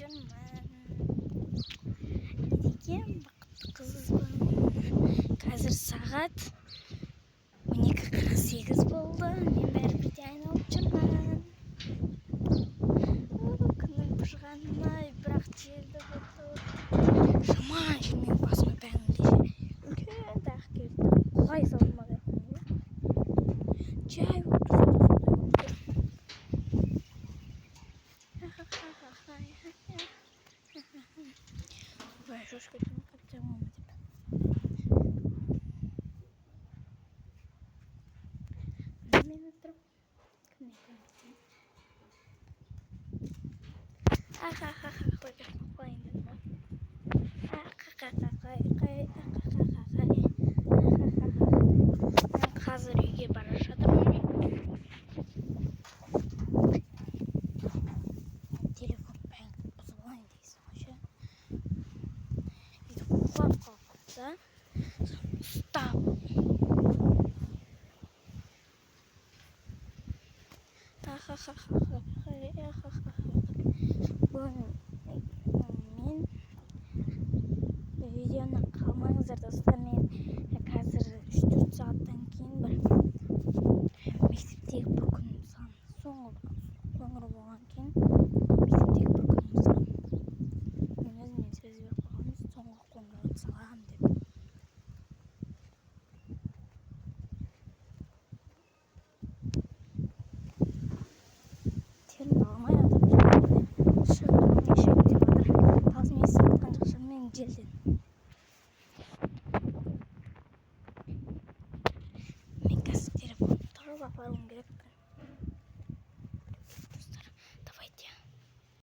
olacağım. Gideceğim. Bak kızım. Hazır saat 12:48 oldu. Ben bir tane olacağım. Күннің пышқанына бірақ желді болды. Жаман желмен басыма бәрінде үлкен дақ келді. Құлай салмады. Жай шошка как-то Hazır үйге бара жатырмын. Телефон бәрін бұзып алайын дейсің ғой ше. Сөйтіп құлап қалыпты. Ұстап. Мен видеоны қалмаңыздар достар. Мен қазір 3-4 сағаттан кейін бір мектептегі бір күнім сан соңғы болған кейін мектептегі бір күнім сан мен өзіме сөз беріп қойғанмын соңғы қоңырауды саламын деп. Телін алмай атып шығып кешіп деп жатыр. Тазым естіп жатқан жоқ шығар менің желден. Мен қазір телефонды тұрып апаруым керекпін.